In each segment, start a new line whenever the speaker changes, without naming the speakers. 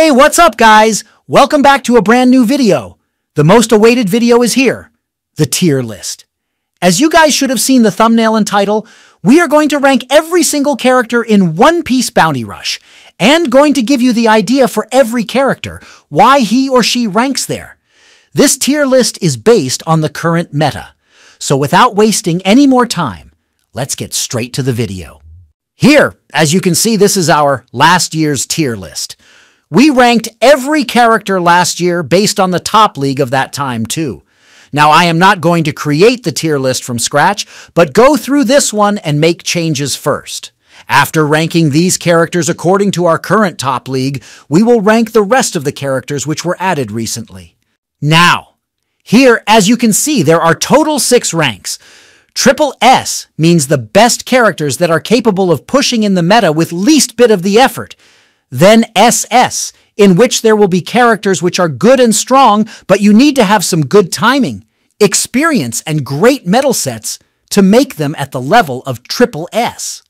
Hey, what's up guys? Welcome back to a brand new video. The most awaited video is here, the tier list. As you guys should have seen the thumbnail and title, we are going to rank every single character in One Piece Bounty Rush, and going to give you the idea for every character, why he or she ranks there. This tier list is based on the current meta. So without wasting any more time, let's get straight to the video. Here, as you can see, this is our last year's tier list. We ranked every character last year based on the top league of that time too. Now, I am not going to create the tier list from scratch, but go through this one and make changes first. After ranking these characters according to our current top league, we will rank the rest of the characters which were added recently. Now, here, as you can see, there are total 6 ranks. Triple S means the best characters that are capable of pushing in the meta with least bit of the effort. Then SS, in which there will be characters which are good and strong, but you need to have some good timing, experience, and great metal sets to make them at the level of Triple S.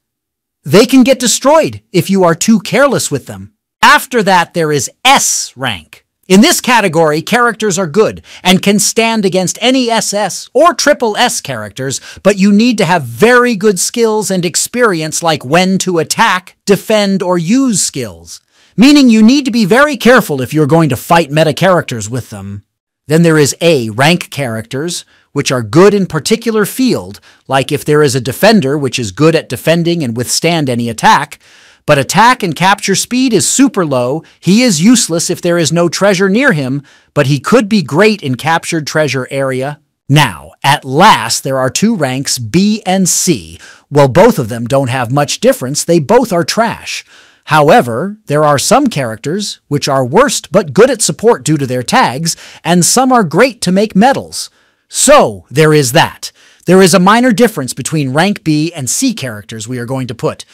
They can get destroyed if you are too careless with them. After that, there is S rank. In this category, characters are good and can stand against any SS or Triple S characters, but you need to have very good skills and experience like when to attack, defend, or use skills. Meaning you need to be very careful if you're going to fight meta characters with them. Then there is A rank characters, which are good in particular field, like if there is a defender which is good at defending and withstand any attack, but attack and capture speed is super low. He is useless if there is no treasure near him, but he could be great in captured treasure area. Now, at last, there are 2 ranks, B and C. Well, both of them don't have much difference. They both are trash. However, there are some characters which are worst but good at support due to their tags, and some are great to make medals. So, there is that. There is a minor difference between rank B and C characters we are going to put.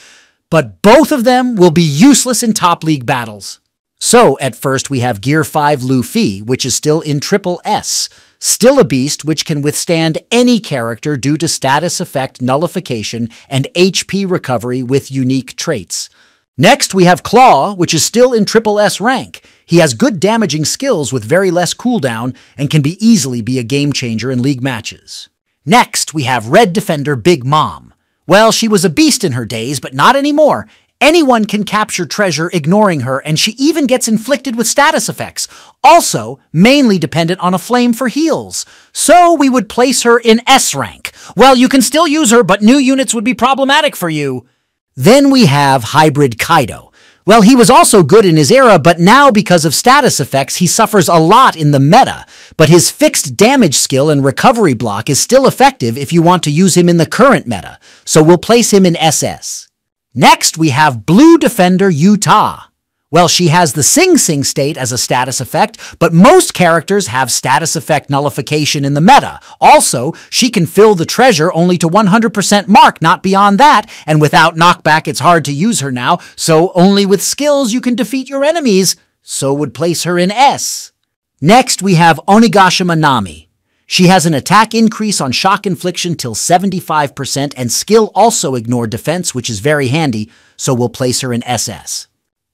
But both of them will be useless in top league battles. So, at first we have Gear 5 Luffy, which is still in Triple S. Still a beast which can withstand any character due to status effect nullification and HP recovery with unique traits. Next we have Claw, which is still in Triple S rank. He has good damaging skills with very less cooldown and can easily be a game changer in league matches. Next we have Red Defender Big Mom. Well, she was a beast in her days, but not anymore. Anyone can capture treasure ignoring her, and she even gets inflicted with status effects. Also, mainly dependent on a flame for heals. So we would place her in S rank. Well, you can still use her, but new units would be problematic for you. Then we have Hybrid Kaido. Well, he was also good in his era, but now because of status effects, he suffers a lot in the meta. But his fixed damage skill and recovery block is still effective if you want to use him in the current meta, so we'll place him in SS. Next, we have Blue Defender Yuta. Well, she has the Sing Sing state as a status effect, but most characters have status effect nullification in the meta. Also, she can fill the treasure only to 100% mark, not beyond that, and without knockback it's hard to use her now, so only with skills you can defeat your enemies, so would place her in S. Next, we have Onigashima Nami. She has an attack increase on shock infliction till 75% and skill also ignore defense, which is very handy, so we'll place her in SS.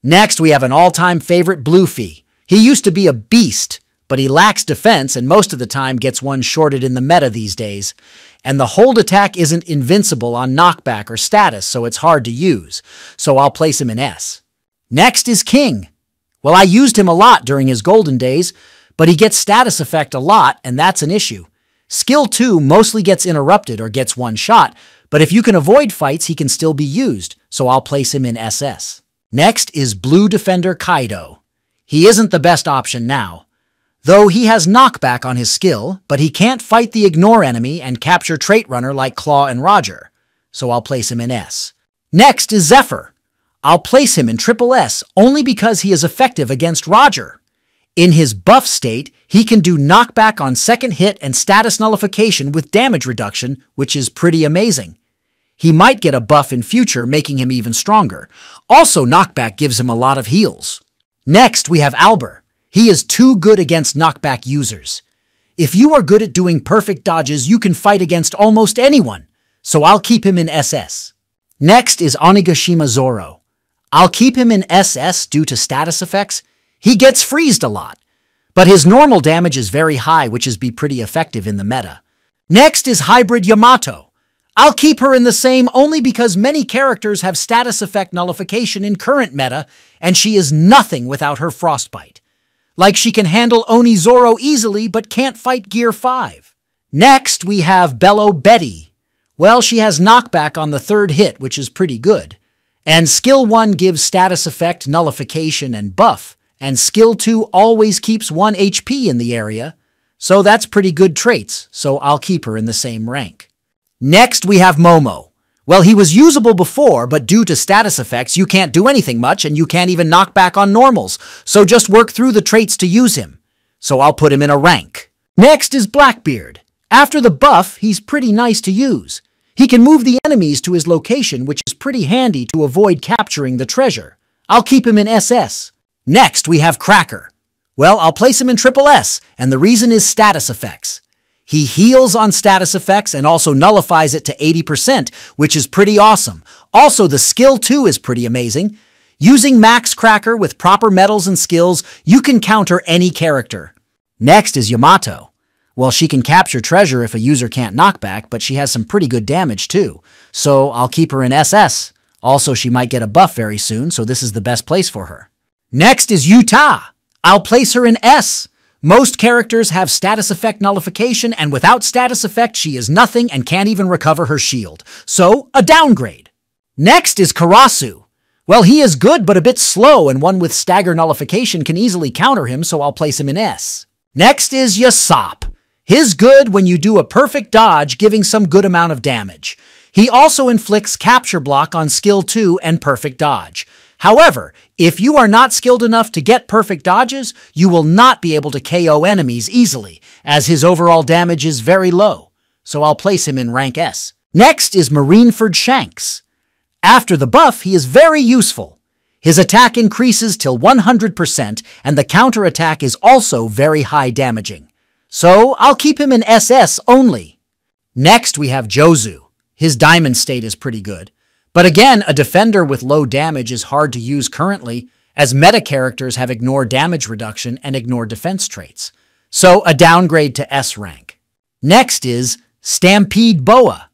Next, we have an all-time favorite, Bluffy. He used to be a beast, but he lacks defense and most of the time gets one-shorted in the meta these days. And the hold attack isn't invincible on knockback or status, so it's hard to use, so I'll place him in S. Next is King. Well, I used him a lot during his golden days, but he gets status effect a lot, and that's an issue. Skill 2 mostly gets interrupted or gets one shot, but if you can avoid fights, he can still be used, so I'll place him in SS. Next is Blue Defender Kaido. He isn't the best option now, though he has knockback on his skill, but he can't fight the ignore enemy and capture trait runner like Claw and Roger, so I'll place him in S. Next is Zephyr. I'll place him in Triple S only because he is effective against Roger. In his buff state, he can do knockback on second hit and status nullification with damage reduction, which is pretty amazing. He might get a buff in future, making him even stronger. Also, knockback gives him a lot of heals. Next, we have Albert. He is too good against knockback users. If you are good at doing perfect dodges, you can fight against almost anyone, so I'll keep him in SS. Next is Onigashima Zoro. I'll keep him in SS due to status effects. He gets freezed a lot, but his normal damage is very high, which is be pretty effective in the meta. Next is Hybrid Yamato. I'll keep her in the same only because many characters have status effect nullification in current meta, and she is nothing without her Frostbite. Like she can handle Oni Zoro easily, but can't fight Gear 5. Next, we have Bello Betty. Well, she has knockback on the third hit, which is pretty good. And Skill 1 gives status effect, nullification, and buff. And Skill 2 always keeps 1 HP in the area. So that's pretty good traits, so I'll keep her in the same rank. Next, we have Momo. Well, he was usable before, but due to status effects, you can't do anything much, and you can't even knock back on normals, so just work through the traits to use him. So I'll put him in a rank. Next is Blackbeard. After the buff, he's pretty nice to use. He can move the enemies to his location, which is pretty handy to avoid capturing the treasure. I'll keep him in SS. Next, we have Cracker. Well, I'll place him in Triple S, and the reason is status effects. He heals on status effects and also nullifies it to 80%, which is pretty awesome. Also, the skill 2 is pretty amazing. Using Max Cracker with proper medals and skills, you can counter any character. Next is Yamato. Well, she can capture treasure if a user can't knock back, but she has some pretty good damage too. So I'll keep her in SS. Also, she might get a buff very soon, so this is the best place for her. Next is Yuta. I'll place her in S. Most characters have status effect nullification, and without status effect, she is nothing and can't even recover her shield. So, a downgrade. Next is Karasu. Well, he is good but a bit slow, and one with stagger nullification can easily counter him, so I'll place him in S. Next is Yasopp. He's good when you do a perfect dodge, giving some good amount of damage. He also inflicts capture block on skill 2 and perfect dodge. However, if you are not skilled enough to get perfect dodges, you will not be able to KO enemies easily, as his overall damage is very low, so I'll place him in rank S. Next is Marineford Shanks. After the buff, he is very useful. His attack increases till 100%, and the counterattack is also very high damaging. So I'll keep him in SS only. Next, we have Jozu. His diamond state is pretty good. But again, a defender with low damage is hard to use currently, as meta characters have ignore damage reduction and ignore defense traits. So a downgrade to S rank. Next is Stampede Boa.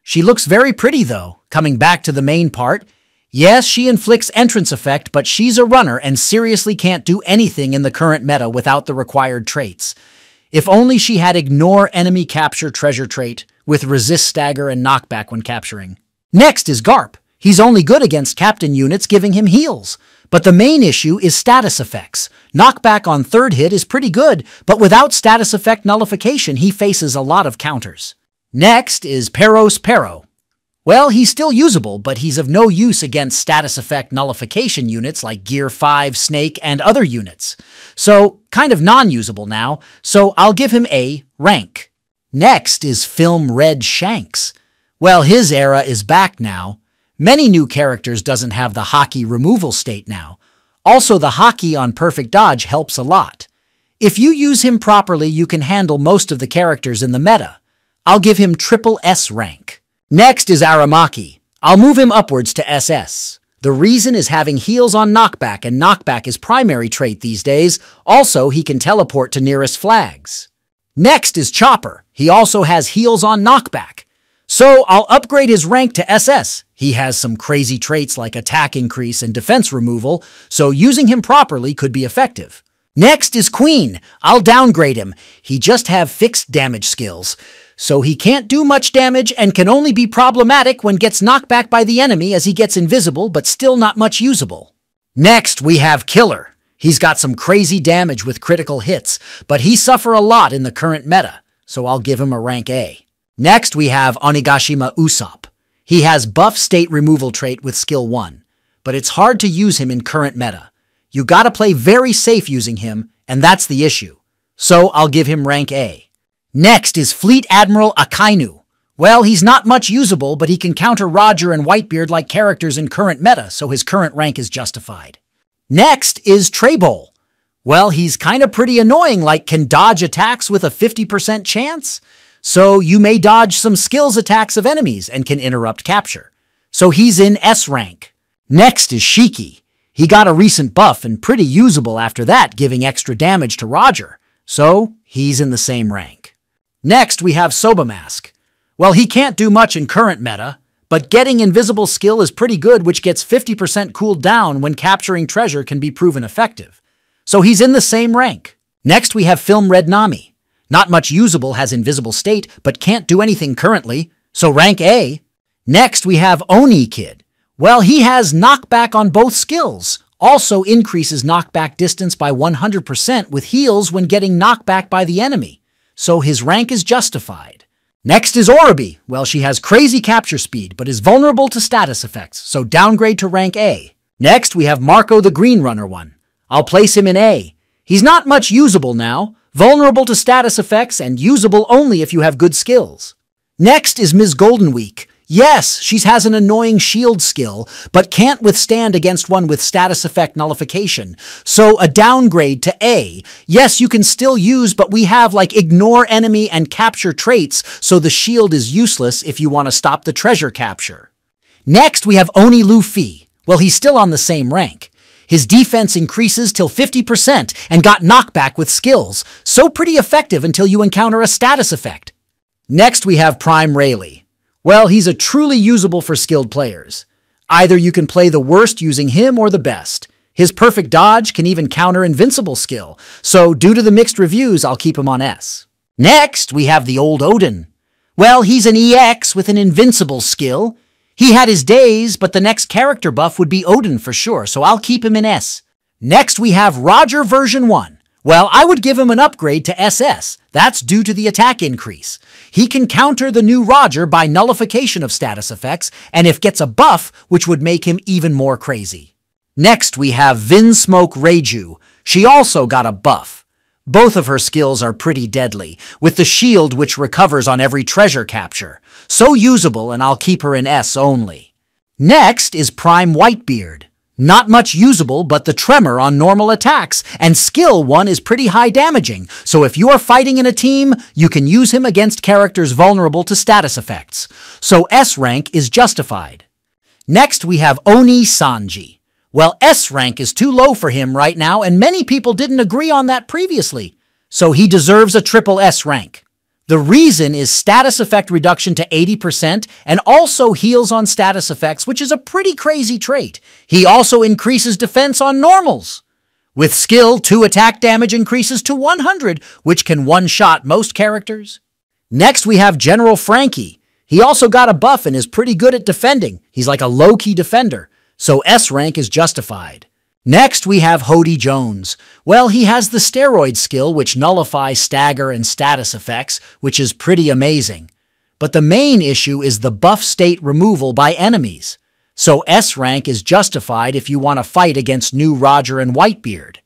She looks very pretty though. Coming back to the main part, yes, she inflicts entrance effect, but she's a runner and seriously can't do anything in the current meta without the required traits. If only she had ignore enemy capture treasure trait with resist stagger and knockback when capturing. Next is Garp. He's only good against captain units, giving him heals. But the main issue is status effects. Knockback on third hit is pretty good, but without status effect nullification, he faces a lot of counters. Next is Pero. Well, he's still usable, but he's of no use against status effect nullification units like Gear 5, Snake, and other units. So, kind of non-usable now, so I'll give him A rank. Next is Film Red Shanks. Well, his era is back now. Many new characters doesn't have the Haki removal state now. Also, the Haki on perfect dodge helps a lot. If you use him properly, you can handle most of the characters in the meta. I'll give him Triple S rank. Next is Aramaki. I'll move him upwards to SS. The reason is having heals on knockback, and knockback is primary trait these days. Also, he can teleport to nearest flags. Next is Chopper. He also has heals on knockback. So I'll upgrade his rank to SS. He has some crazy traits like attack increase and defense removal, so using him properly could be effective. Next is Queen. I'll downgrade him. He just have fixed damage skills, so he can't do much damage and can only be problematic when gets knocked back by the enemy as he gets invisible but still not much usable. Next we have Killer. He's got some crazy damage with critical hits, but he suffer a lot in the current meta, so I'll give him a rank A. Next, we have Onigashima Usopp. He has buff state removal trait with skill 1, but it's hard to use him in current meta. You gotta play very safe using him, and that's the issue. So I'll give him rank A. Next is Fleet Admiral Akainu. Well, he's not much usable, but he can counter Roger and Whitebeard like characters in current meta, so his current rank is justified. Next is Trebol. Well, he's kinda pretty annoying, like can dodge attacks with a 50% chance. So you may dodge some skills attacks of enemies and can interrupt capture. So he's in S rank. Next is Shiki. He got a recent buff and pretty usable after that, giving extra damage to Roger. So, he's in the same rank. Next, we have Soba Mask. Well, he can't do much in current meta, but getting invisible skill is pretty good, which gets 50% cooled down when capturing treasure can be proven effective. So he's in the same rank. Next, we have Film Red Nami. Not much usable, has invisible state, but can't do anything currently, so rank A. Next, we have Oni Kid. Well, he has knockback on both skills. Also increases knockback distance by 100% with heals when getting knocked back by the enemy. So his rank is justified. Next is Oroby. Well, she has crazy capture speed, but is vulnerable to status effects, so downgrade to rank A. Next, we have Marco the Green Runner one. I'll place him in A. He's not much usable now, vulnerable to status effects, and usable only if you have good skills. Next is Ms. Goldenweek. Yes, she has an annoying shield skill, but can't withstand against one with status effect nullification. So a downgrade to A. Yes, you can still use, but we have like ignore enemy and capture traits, so the shield is useless if you want to stop the treasure capture. Next, we have Oni Luffy. Well, he's still on the same rank. His defense increases till 50% and got knockback with skills, so pretty effective until you encounter a status effect. Next, we have Prime Rayleigh. Well, he's a truly usable for skilled players. Either you can play the worst using him or the best. His perfect dodge can even counter invincible skill, so due to the mixed reviews, I'll keep him on S. Next, we have the old Odin. Well, he's an EX with an invincible skill. He had his days, but the next character buff would be Odin for sure, so I'll keep him in S. Next, we have Roger version 1. Well, I would give him an upgrade to SS. That's due to the attack increase. He can counter the new Roger by nullification of status effects, and if gets a buff, which would make him even more crazy. Next, we have Vinsmoke Reiju. She also got a buff. Both of her skills are pretty deadly, with the shield which recovers on every treasure capture. So usable, and I'll keep her in S only. Next is Prime Whitebeard. Not much usable, but the tremor on normal attacks, and skill 1 is pretty high damaging, so if you are fighting in a team, you can use him against characters vulnerable to status effects. So S rank is justified. Next, we have Oni Sanji. Well, S rank is too low for him right now, and many people didn't agree on that previously, so he deserves a triple S rank. The reason is status effect reduction to 80% and also heals on status effects, which is a pretty crazy trait. He also increases defense on normals. With skill, 2 attack damage increases to 100, which can one-shot most characters. Next, we have General Frankie. He also got a buff and is pretty good at defending. He's like a low-key defender, so S rank is justified. Next, we have Hody Jones. Well, he has the steroid skill, which nullifies stagger and status effects, which is pretty amazing. But the main issue is the buff state removal by enemies. So S rank is justified if you want to fight against new Roger and Whitebeard.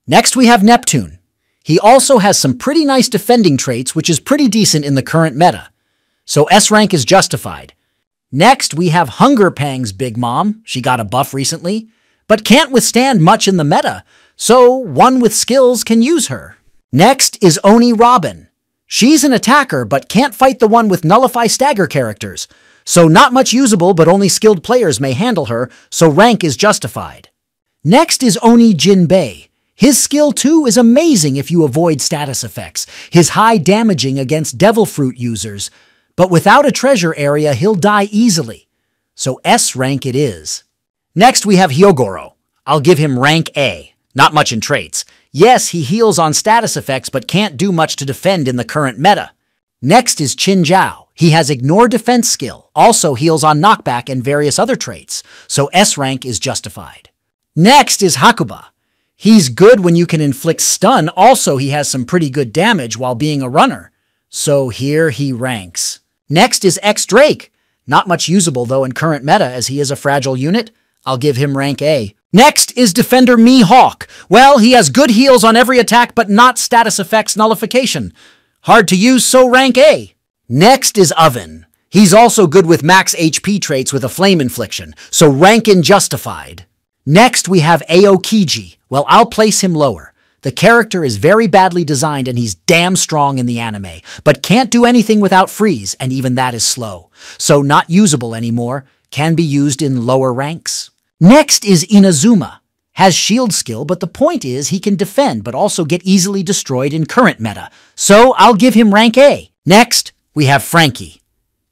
Next, we have Neptune. He also has some pretty nice defending traits, which is pretty decent in the current meta. So S rank is justified. Next, we have Hunger Pang's Big Mom. She got a buff recently, but can't withstand much in the meta, so one with skills can use her. Next is Oni Robin. She's an attacker, but can't fight the one with nullify stagger characters, so not much usable, but only skilled players may handle her, so rank is justified. Next is Oni Jinbei. His skill 2 is amazing if you avoid status effects. His high damaging against Devil Fruit users, but without a treasure area, he'll die easily, so S rank it is. Next, we have Hyogoro. I'll give him rank A. Not much in traits. Yes, he heals on status effects, but can't do much to defend in the current meta. Next is Qin Zhao. He has ignore defense skill, also heals on knockback and various other traits, so S rank is justified. Next is Hakuba. He's good when you can inflict stun, also he has some pretty good damage while being a runner, so here he ranks. Next is X-Drake. Not much usable though in current meta as he is a fragile unit. I'll give him rank A. Next is Defender Mihawk. Well, he has good heals on every attack, but not status effects nullification. Hard to use, so rank A. Next is Oven. He's also good with max HP traits with a flame infliction, so rank in justified. Next, we have Aokiji. Well, I'll place him lower. The character is very badly designed and he's damn strong in the anime, but can't do anything without freeze, and even that is slow. So not usable anymore, can be used in lower ranks. Next is Inazuma. has shield skill, but the point is he can defend but also get easily destroyed in current meta, so I'll give him rank A. Next, we have Frankie.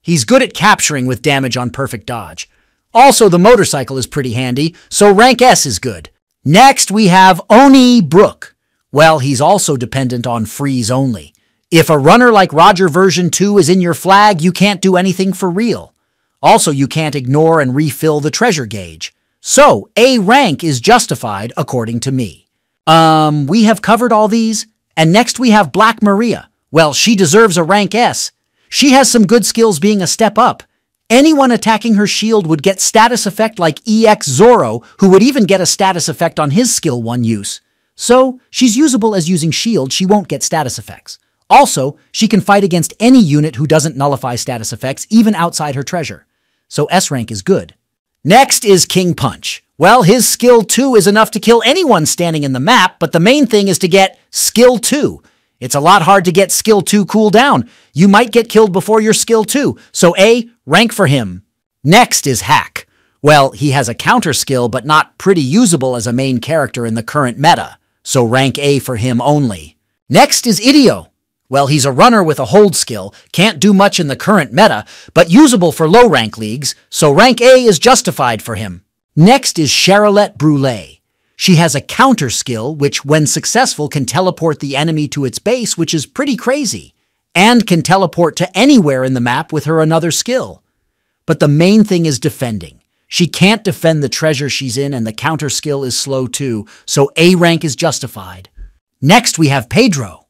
He's good at capturing with damage on perfect dodge. Also, the motorcycle is pretty handy, so rank S is good. Next, we have Oni Brook. Well, he's also dependent on freeze only. If a runner like Roger version 2 is in your flag, you can't do anything for real. Also, you can't ignore and refill the treasure gauge. So, A rank is justified according to me. We have covered all these, and next we have Black Maria. Well, she deserves a rank S. She has some good skills being a step up. Anyone attacking her shield would get status effect like EX Zoro, who would even get a status effect on his skill 1 use. So, she's usable as using shield, she won't get status effects. Also, she can fight against any unit who doesn't nullify status effects, even outside her treasure. So S rank is good. Next is King Punch. Well, his skill 2 is enough to kill anyone standing in the map, but the main thing is to get skill 2. It's a lot hard to get skill 2 cooldown. You might get killed before your skill 2, so A, rank for him. Next is Hack. Well, he has a counter skill, but not pretty usable as a main character in the current meta, so rank A for him only. Next is Idio. Well, he's a runner with a hold skill, can't do much in the current meta, but usable for low-rank leagues, so rank A is justified for him. Next is Charolette Brûlée. She has a counter skill, which, when successful, can teleport the enemy to its base, which is pretty crazy, and can teleport to anywhere in the map with her another skill. But the main thing is defending. She can't defend the treasure she's in, and the counter skill is slow too, so A rank is justified. Next, we have Pedro.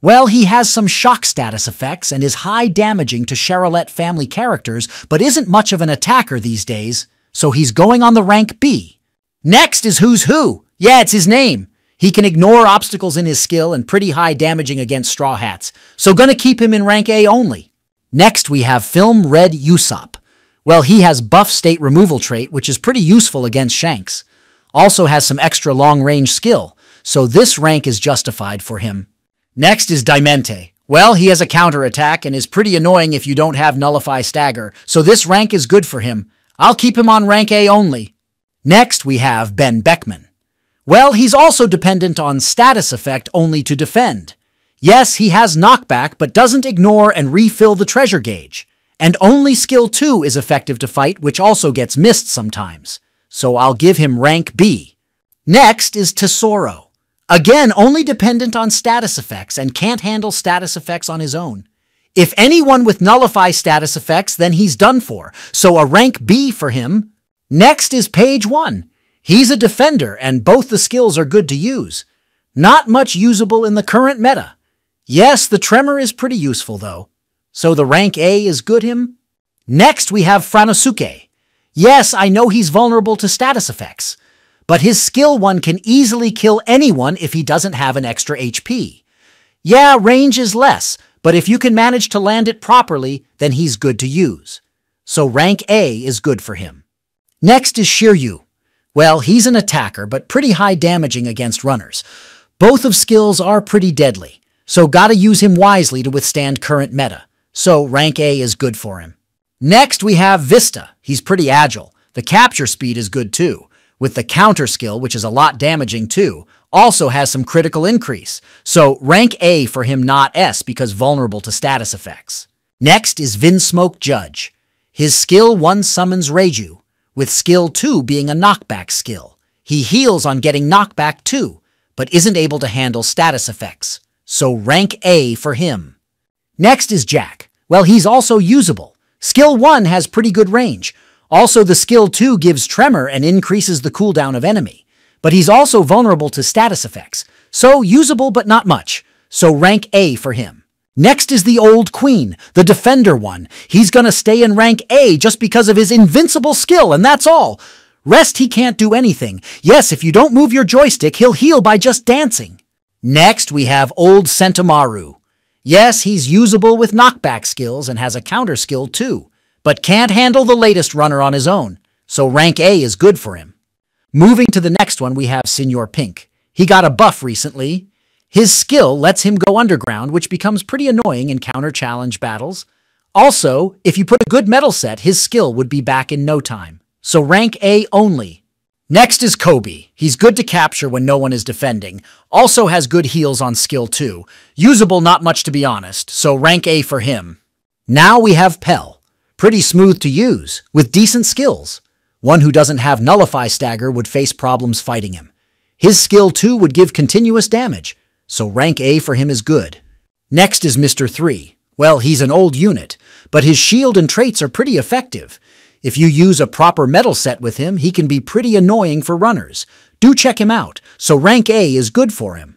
Well, he has some shock status effects and is high damaging to Charolette family characters, but isn't much of an attacker these days, so he's going on the rank B. Next is Who's Who. Yeah, it's his name. He can ignore obstacles in his skill and pretty high damaging against Straw Hats, so gonna keep him in rank A only. Next, we have Film Red Usopp. Well, he has buff state removal trait, which is pretty useful against Shanks. Also has some extra long-range skill, so this rank is justified for him. Next is Dimente. Well, he has a counterattack and is pretty annoying if you don't have Nullify Stagger, so this rank is good for him. I'll keep him on rank A only. Next, we have Ben Beckman. Well, he's also dependent on status effect only to defend. Yes, he has knockback, but doesn't ignore and refill the treasure gauge. And only skill 2 is effective to fight, which also gets missed sometimes. So I'll give him rank B. Next is Tesoro. Again, only dependent on status effects and can't handle status effects on his own. If anyone with nullify status effects, then he's done for, so a rank B for him. Next is Page 1. He's a defender, and both the skills are good to use. Not much usable in the current meta. Yes, the Tremor is pretty useful, though. So the rank A is good him. Next, we have Franosuke. Yes, I know he's vulnerable to status effects, but his skill 1 can easily kill anyone if he doesn't have an extra HP. Yeah, range is less, but if you can manage to land it properly, then he's good to use. So rank A is good for him. Next is Shiryu. Well, he's an attacker, but pretty high damaging against runners. Both of skills are pretty deadly, so gotta use him wisely to withstand current meta. So rank A is good for him. Next, we have Vista. He's pretty agile. The capture speed is good too, with the counter skill, which is a lot damaging too, also has some critical increase. So rank A for him, not S, because vulnerable to status effects. Next is Vinsmoke Judge. His skill 1 summons Reiju, with skill 2 being a knockback skill. He heals on getting knockback too, but isn't able to handle status effects. So rank A for him. Next is Jack. Well, he's also usable. Skill 1 has pretty good range. Also, the skill 2 gives Tremor and increases the cooldown of enemy. But he's also vulnerable to status effects. So usable, but not much. So rank A for him. Next is the Old Queen, the Defender one. He's gonna stay in rank A just because of his invincible skill, and that's all. Rest he can't do anything. Yes, if you don't move your joystick, he'll heal by just dancing. Next, we have Old Sentomaru. Yes, he's usable with knockback skills and has a counter skill too, but can't handle the latest runner on his own, so rank A is good for him. Moving to the next one, we have Senor Pink. He got a buff recently. His skill lets him go underground, which becomes pretty annoying in counter-challenge battles. Also, if you put a good metal set, his skill would be back in no time, so rank A only. Next is Kobe. He's good to capture when no one is defending. Also has good heals on skill 2. Usable not much to be honest, so rank A for him. Now we have Pell. Pretty smooth to use, with decent skills. One who doesn't have Nullify Stagger would face problems fighting him. His skill 2 would give continuous damage, so rank A for him is good. Next is Mr. 3. Well, he's an old unit, but his shield and traits are pretty effective. If you use a proper metal set with him, he can be pretty annoying for runners. Do check him out, so rank A is good for him.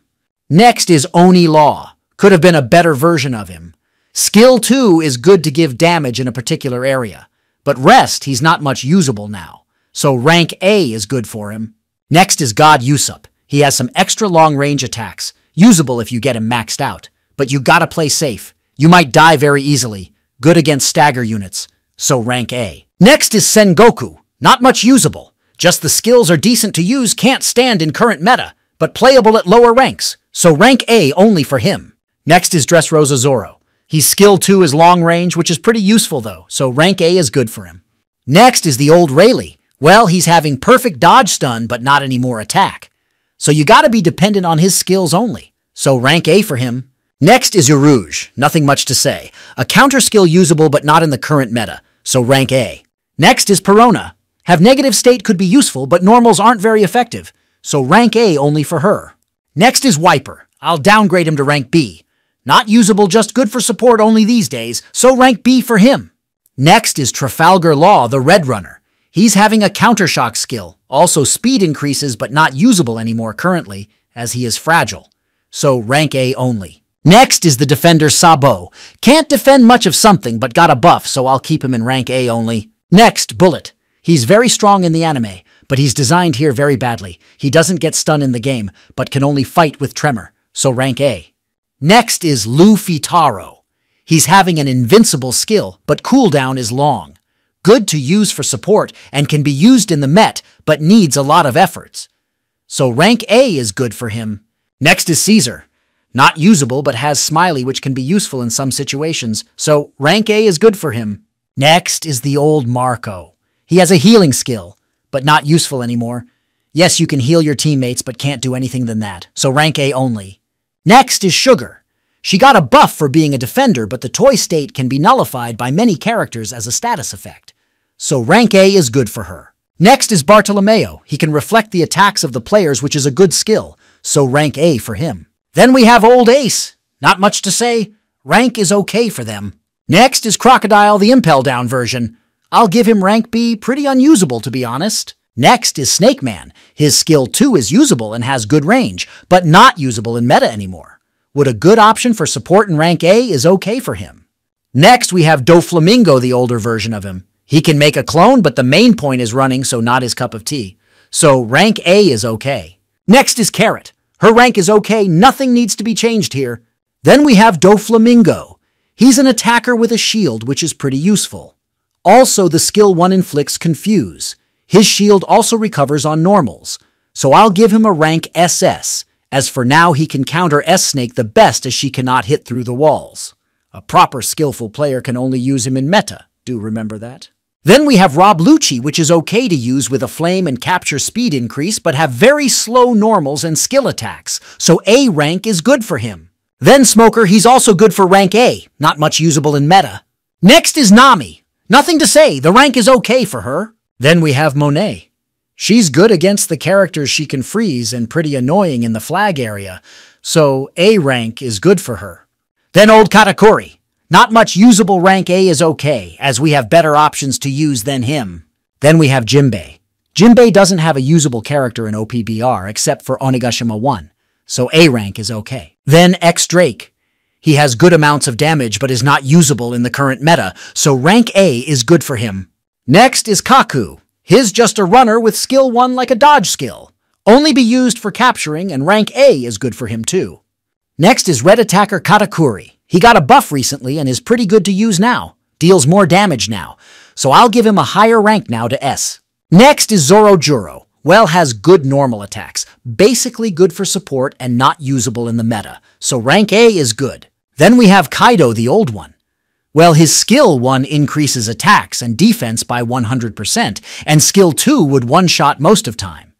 Next is Oni Law. Could have been a better version of him. Skill 2 is good to give damage in a particular area, but rest he's not much usable now, so rank A is good for him. Next is God Usup. He has some extra long-range attacks, usable if you get him maxed out, but you gotta play safe. You might die very easily, good against stagger units, so rank A. Next is Sengoku. Not much usable, just the skills are decent to use, can't stand in current meta, but playable at lower ranks, so rank A only for him. Next is Dressrosa Zoro. His skill 2 is long range, which is pretty useful though, so rank A is good for him. Next is the old Rayleigh. Well, he's having perfect dodge stun, but not any more attack. So you gotta be dependent on his skills only, so rank A for him. Next is Urouge. Nothing much to say. A counter skill usable but not in the current meta, so rank A. Next is Perona. Have negative state could be useful, but normals aren't very effective, so rank A only for her. Next is Wiper. I'll downgrade him to rank B. Not usable, just good for support only these days, so rank B for him. Next is Trafalgar Law, the Red Runner. He's having a countershock skill, also speed increases but not usable anymore currently, as he is fragile, so rank A only. Next is the Defender Sabo. Can't defend much of something but got a buff, so I'll keep him in rank A only. Next, Bullet. He's very strong in the anime, but he's designed here very badly. He doesn't get stun in the game, but can only fight with Tremor, so rank A. Next is Luffy Taro. He's having an invincible skill, but cooldown is long. Good to use for support and can be used in the Met, but needs a lot of efforts. So rank A is good for him. Next is Caesar. Not usable, but has Smiley, which can be useful in some situations, so rank A is good for him. Next is the old Marco. He has a healing skill, but not useful anymore. Yes, you can heal your teammates, but can't do anything than that, so rank A only. Next is Sugar. She got a buff for being a defender, but the toy state can be nullified by many characters as a status effect, so rank A is good for her. Next is Bartolomeo. He can reflect the attacks of the players, which is a good skill, so rank A for him. Then we have Old Ace. Not much to say. Rank is okay for them. Next is Crocodile, the Impel Down version. I'll give him rank B, pretty unusable to be honest. Next is Snake Man. His skill 2 is usable and has good range, but not usable in meta anymore. Would a good option for support in rank A is okay for him. Next we have Doflamingo, the older version of him. He can make a clone, but the main point is running, so not his cup of tea. So rank A is okay. Next is Carrot. Her rank is okay, nothing needs to be changed here. Then we have Doflamingo. He's an attacker with a shield, which is pretty useful. Also, the skill 1 inflicts Confuse. His shield also recovers on normals, so I'll give him a rank SS, as for now he can counter S-Snake the best as she cannot hit through the walls. A proper skillful player can only use him in meta, do remember that? Then we have Rob Lucci, which is okay to use with a flame and capture speed increase, but have very slow normals and skill attacks, so A rank is good for him. Then Smoker, he's also good for rank A, not much usable in meta. Next is Nami. Nothing to say, the rank is okay for her. Then we have Monet. She's good against the characters she can freeze and pretty annoying in the flag area, so A rank is good for her. Then Old Katakuri. Not much usable, rank A is okay, as we have better options to use than him. Then we have Jimbei. Jimbei doesn't have a usable character in OPBR except for Onigashima 1, so A rank is okay. Then X-Drake. He has good amounts of damage but is not usable in the current meta, so rank A is good for him. Next is Kaku. His just a runner with skill 1 like a dodge skill. Only be used for capturing, and rank A is good for him too. Next is Red Attacker Katakuri. He got a buff recently and is pretty good to use now. Deals more damage now, so I'll give him a higher rank now to S. Next is Zorojuro. Well, has good normal attacks, basically good for support and not usable in the meta, so rank A is good. Then we have Kaido, the old one. Well, his skill 1 increases attacks and defense by 100%, and skill 2 would one-shot most of time.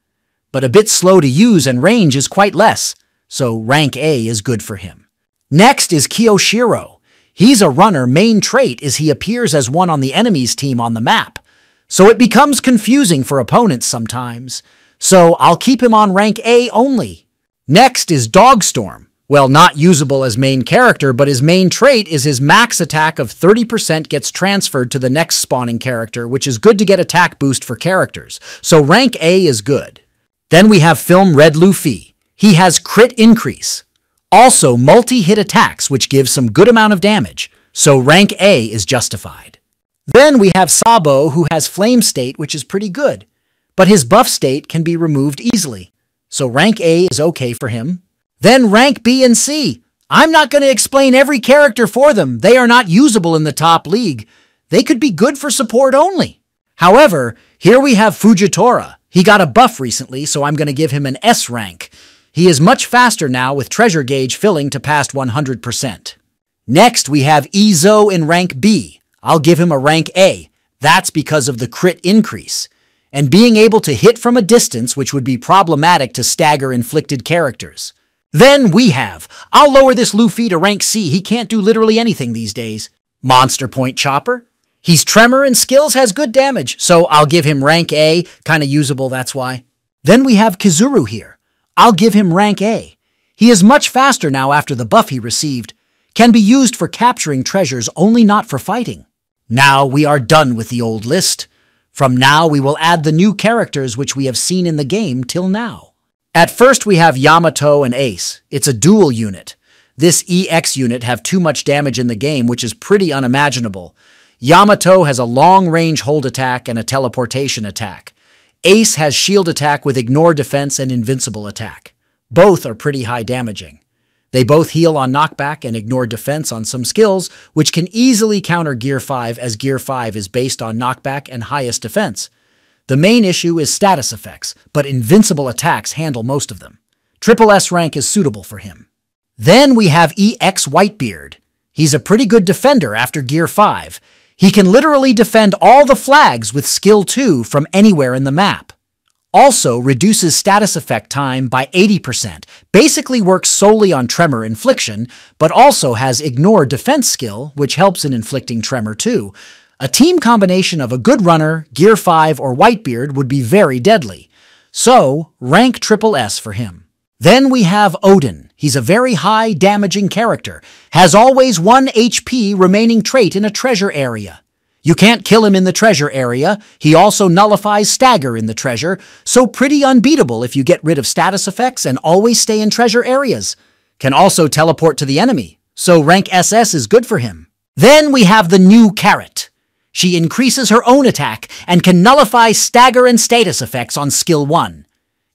But a bit slow to use and range is quite less, so rank A is good for him. Next is Kiyoshiro. He's a runner. Main trait is he appears as one on the enemy's team on the map, so it becomes confusing for opponents sometimes. So I'll keep him on rank A only. Next is Dogstorm. Well, not usable as main character, but his main trait is his max attack of 30% gets transferred to the next spawning character, which is good to get attack boost for characters, so rank A is good. Then we have Film Red Luffy. He has crit increase. Also multi-hit attacks, which gives some good amount of damage, so rank A is justified. Then we have Sabo, who has Flame State, which is pretty good, but his buff state can be removed easily, so rank A is okay for him. Then rank B and C. I'm not going to explain every character for them. They are not usable in the top league. They could be good for support only. However, here we have Fujitora. He got a buff recently, so I'm going to give him an S rank. He is much faster now with treasure gauge filling to past 100%. Next, we have Izo in rank B. I'll give him a rank A. That's because of the crit increase, and being able to hit from a distance, which would be problematic to stagger inflicted characters. Then we have, I'll lower this Luffy to rank C. He can't do literally anything these days. Monster Point Chopper. He's Tremor and skills has good damage, so I'll give him rank A. Kinda usable, that's why. Then we have Kizuru here. I'll give him rank A. He is much faster now after the buff he received. Can be used for capturing treasures, only not for fighting. Now we are done with the old list. From now we will add the new characters which we have seen in the game till now. At first we have Yamato and Ace. It's a dual unit. This EX unit have too much damage in the game, which is pretty unimaginable. Yamato has a long-range hold attack and a teleportation attack. Ace has shield attack with ignore defense and invincible attack. Both are pretty high damaging. They both heal on knockback and ignore defense on some skills, which can easily counter Gear 5 as Gear 5 is based on knockback and highest defense. The main issue is status effects, but invincible attacks handle most of them. Triple S rank is suitable for him. Then we have EX Whitebeard. He's a pretty good defender after Gear 5. He can literally defend all the flags with skill 2 from anywhere in the map. Also reduces status effect time by 80%, basically works solely on tremor infliction, but also has ignore defense skill, which helps in inflicting tremor too. A team combination of a good runner, Gear 5, or Whitebeard would be very deadly. So, rank triple S for him. Then we have Odin. He's a very high damaging character, has always 1 HP remaining trait in a treasure area. You can't kill him in the treasure area. He also nullifies stagger in the treasure, so pretty unbeatable if you get rid of status effects and always stay in treasure areas. Can also teleport to the enemy, so rank SS is good for him. Then we have the new Carrot. She increases her own attack and can nullify stagger and status effects on skill 1.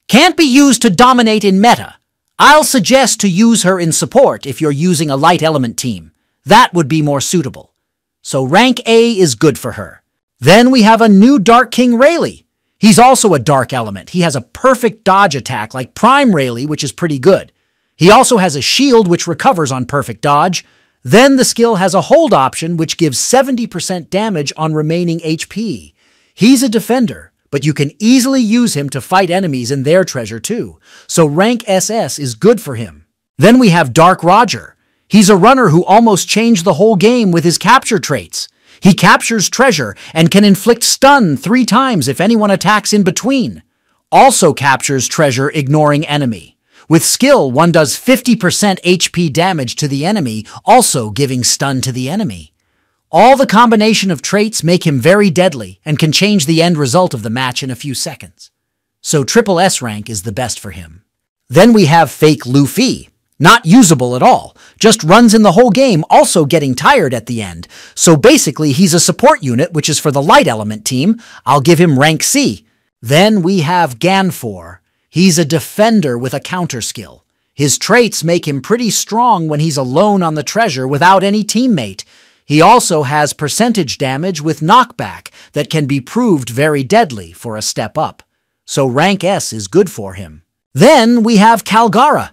Can't be used to dominate in meta. I'll suggest to use her in support if you're using a light element team. That would be more suitable. So rank A is good for her. Then we have a new Dark King Rayleigh. He's also a dark element. He has a perfect dodge attack like Prime Rayleigh, which is pretty good. He also has a shield which recovers on perfect dodge. Then the skill has a hold option which gives 70% damage on remaining HP. He's a defender, but you can easily use him to fight enemies in their treasure too, so rank SS is good for him. Then we have Dark Roger. He's a runner who almost changed the whole game with his capture traits. He captures treasure and can inflict stun 3 times if anyone attacks in between. Also captures treasure ignoring enemy. With skill, one does 50% HP damage to the enemy, also giving stun to the enemy. All the combination of traits make him very deadly and can change the end result of the match in a few seconds. So triple S rank is the best for him. Then we have Fake Luffy. Not usable at all, just runs in the whole game, also getting tired at the end. So basically he's a support unit, which is for the light element team. I'll give him rank C. Then we have Ganfor. He's a defender with a counter skill. His traits make him pretty strong when he's alone on the treasure without any teammate. He also has percentage damage with knockback that can be proved very deadly for a step up. So rank S is good for him. Then we have Calgara.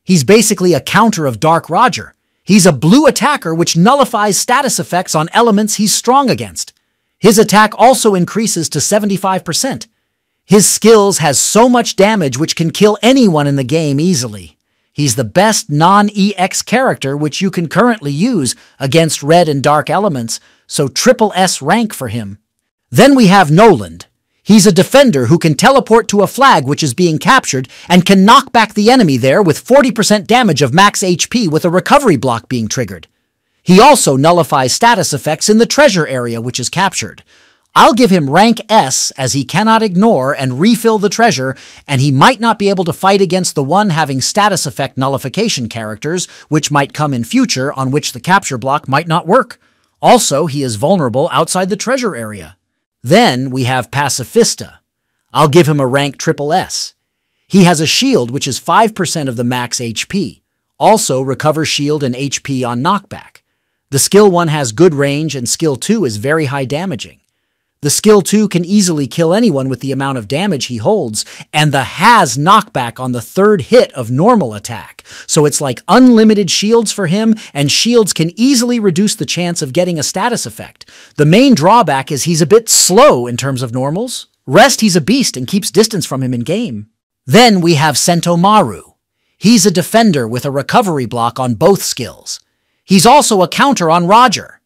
He's basically a counter of Dark Roger. He's a blue attacker which nullifies status effects on elements he's strong against. His attack also increases to 75%. His skills has so much damage which can kill anyone in the game easily. He's the best non-EX character which you can currently use against red and dark elements, so triple S rank for him. Then we have Noland. He's a defender who can teleport to a flag which is being captured and can knock back the enemy there with 40% damage of max HP with a recovery block being triggered. He also nullifies status effects in the treasure area which is captured. I'll give him rank S as he cannot ignore and refill the treasure, and he might not be able to fight against the one having status effect nullification characters, which might come in future on which the capture block might not work. Also, he is vulnerable outside the treasure area. Then we have Pacifista. I'll give him a rank triple S. He has a shield which is 5% of the max HP. Also recovers shield and HP on knockback. The skill 1 has good range and skill 2 is very high damaging. The skill 2 can easily kill anyone with the amount of damage he holds, and the has knockback on the third hit of normal attack. So it's like unlimited shields for him, and shields can easily reduce the chance of getting a status effect. The main drawback is he's a bit slow in terms of normals. Rest, he's a beast and keeps distance from him in game. Then we have Sentomaru. He's a defender with a recovery block on both skills. He's also a counter on Roger.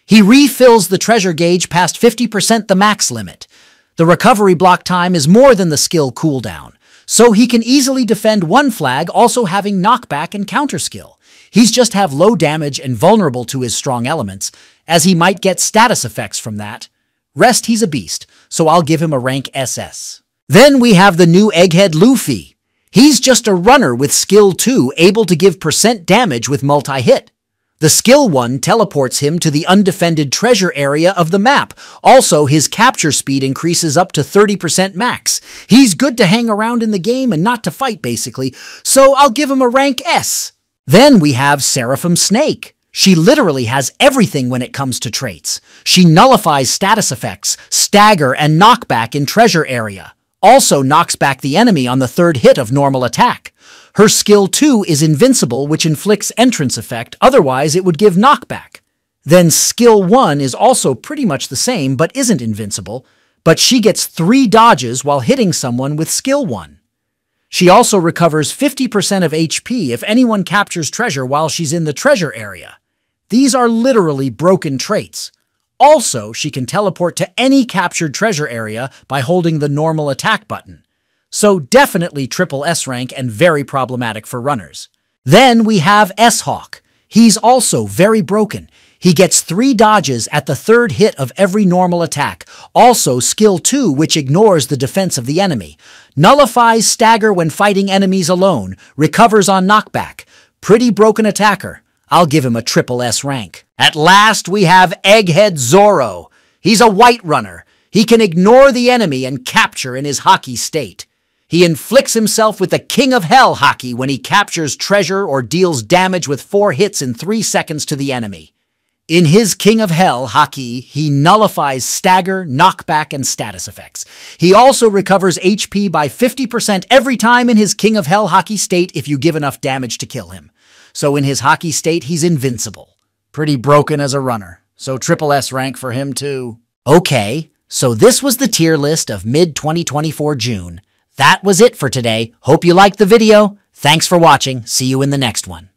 He refills the treasure gauge past 50% the max limit. The recovery block time is more than the skill cooldown, so he can easily defend one flag, also having knockback and counter skill. He's just have low damage and vulnerable to his strong elements, as he might get status effects from that. Rest, he's a beast, so I'll give him a rank SS. Then we have the new Egghead Luffy. He's just a runner with skill 2 able to give % damage with multi-hit. The skill 1 teleports him to the undefended treasure area of the map. Also, his capture speed increases up to 30% max. He's good to hang around in the game and not to fight, basically, so I'll give him a rank S. Then we have Seraphim Snake. She literally has everything when it comes to traits. She nullifies status effects, stagger, and knockback in treasure area. Also knocks back the enemy on the third hit of normal attack. Her skill 2 is invincible, which inflicts entrance effect, otherwise it would give knockback. Then skill 1 is also pretty much the same, but isn't invincible, but she gets 3 dodges while hitting someone with skill 1. She also recovers 50% of HP if anyone captures treasure while she's in the treasure area. These are literally broken traits. Also, she can teleport to any captured treasure area by holding the normal attack button. So definitely triple S rank and very problematic for runners. Then we have S-Hawk. He's also very broken. He gets 3 dodges at the third hit of every normal attack. Also skill 2, which ignores the defense of the enemy. Nullifies stagger when fighting enemies alone. Recovers on knockback. Pretty broken attacker. I'll give him a triple S rank. At last we have Egghead Zoro. He's a white runner. He can ignore the enemy and capture in his Haki state. He inflicts himself with the King of Hell Haki when he captures treasure or deals damage with 4 hits in 3 seconds to the enemy. In his King of Hell Haki, he nullifies stagger, knockback, and status effects. He also recovers HP by 50% every time in his King of Hell Haki state if you give enough damage to kill him. So in his Haki state, he's invincible. Pretty broken as a runner, so triple S rank for him too. Okay, so this was the tier list of mid-2024 June. That was it for today. Hope you liked the video. Thanks for watching. See you in the next one.